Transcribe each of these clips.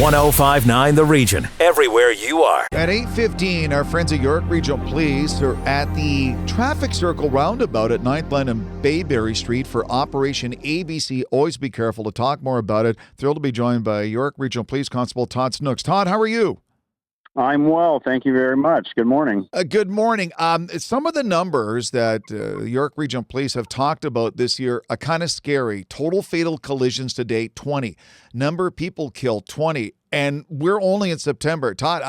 1059 The Region, everywhere you are. At 8:15, our friends at York Regional Police are at the traffic circle roundabout at 9th Line and Bayberry Street for Operation ABC. Always be careful. To talk more about it, thrilled to be joined by York Regional Police Constable Todd Snooks. Todd, how are you? I'm well. Thank you very much. Good morning. Good morning. Some of the numbers that York Regional Police have talked about this year are kind of scary. Total fatal collisions to date, 20. Number of people killed, 20. And we're only in September. Todd,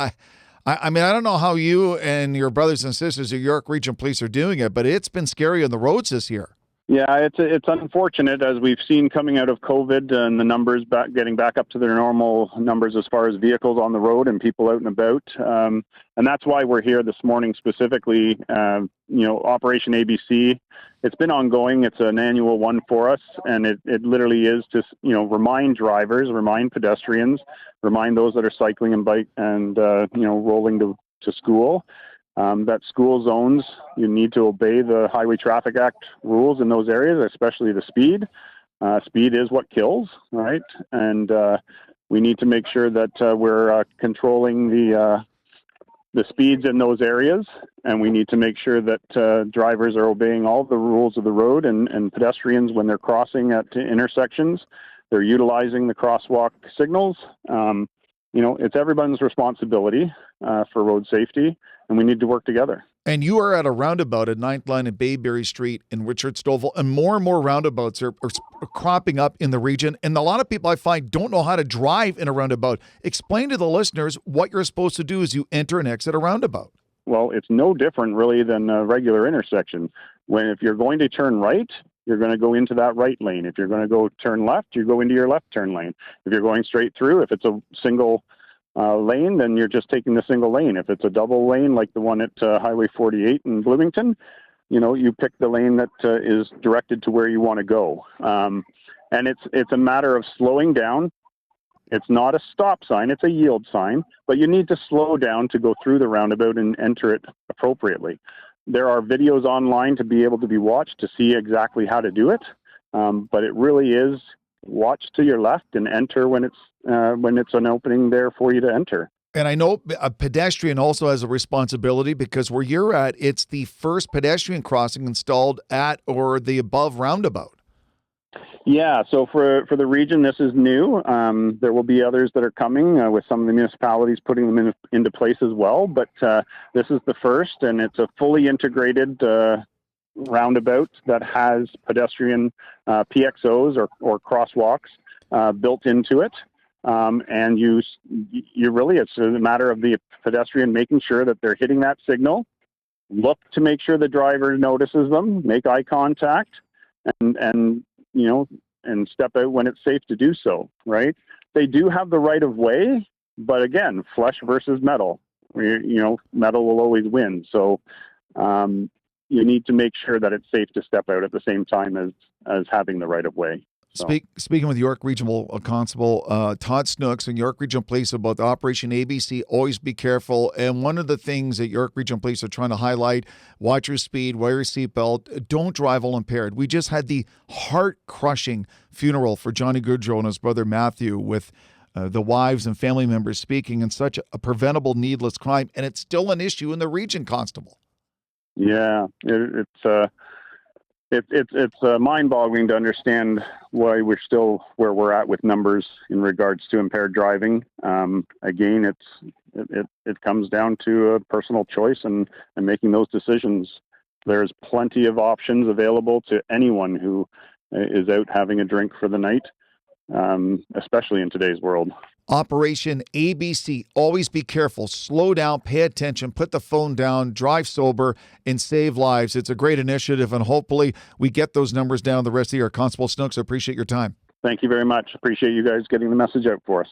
I mean, I don't know how you and your brothers and sisters at York Regional Police are doing it, but it's been scary on the roads this year. Yeah, it's unfortunate, as we've seen coming out of COVID and the numbers getting back up to their normal numbers as far as vehicles on the road and people out and about. And that's why we're here this morning specifically. Operation ABC, it's been ongoing. It's an annual one for us. And it literally is to, remind drivers, remind pedestrians, remind those that are cycling and bike and, rolling to school. That school zones, you need to obey the Highway Traffic Act rules in those areas, especially the speed. Speed is what kills, right? And we need to make sure that we're controlling the speeds in those areas, and we need to make sure that drivers are obeying all the rules of the road, and pedestrians, when they're crossing at intersections, they're utilizing the crosswalk signals. It's everyone's responsibility for road safety, and we need to work together. And you are at a roundabout at 9th Line and Bayberry Street in Whitchurch-Stouffville, and more roundabouts are cropping up in the region. And a lot of people I find don't know how to drive in a roundabout. Explain to the listeners what you're supposed to do as you enter and exit a roundabout. Well, it's no different really than a regular intersection. If you're going to turn right, you're going to go into that right lane. If you're going to go turn left, you go into your left turn lane. If you're going straight through, if it's a single lane, then you're just taking the single lane. If it's a double lane, like the one at Highway 48 in Bloomington, you pick the lane that is directed to where you want to go. And it's a matter of slowing down. It's not a stop sign, it's a yield sign, but you need to slow down to go through the roundabout and enter it appropriately. There are videos online to be able to be watched to see exactly how to do it, but it really is watch to your left and enter when it's an opening there for you to enter. And I know a pedestrian also has a responsibility, because where you're at, it's the first pedestrian crossing installed at or the above roundabout. Yeah, so for the region, this is new. There will be others that are coming with some of the municipalities putting them into place as well. But this is the first, and it's a fully integrated roundabout that has pedestrian PXOs or crosswalks built into it. And you really, it's a matter of the pedestrian making sure that they're hitting that signal. Look to make sure the driver notices them, make eye contact, and step out when it's safe to do so, right? They do have the right of way, but again, flesh versus metal. Metal will always win. So you need to make sure that it's safe to step out at the same time as having the right of way. So. Speaking with York Regional Constable Todd Snooks and York Regional Police about the Operation ABC, always be careful. And one of the things that York Regional Police are trying to highlight, watch your speed, wear your seatbelt, don't drive while impaired. We just had the heart-crushing funeral for Johnny Goodrow and his brother Matthew, with the wives and family members speaking in such a preventable, needless crime. And it's still an issue in the region, Constable. Yeah, it's mind-boggling to understand why we're still where we're at with numbers in regards to impaired driving. Again, it comes down to a personal choice and making those decisions. There's plenty of options available to anyone who is out having a drink for the night, especially in today's world. Operation ABC. Always be careful. Slow down, pay attention, put the phone down, drive sober, and save lives. It's a great initiative, and hopefully we get those numbers down the rest of the year. Constable Snooks, I appreciate your time. Thank you very much. Appreciate you guys getting the message out for us.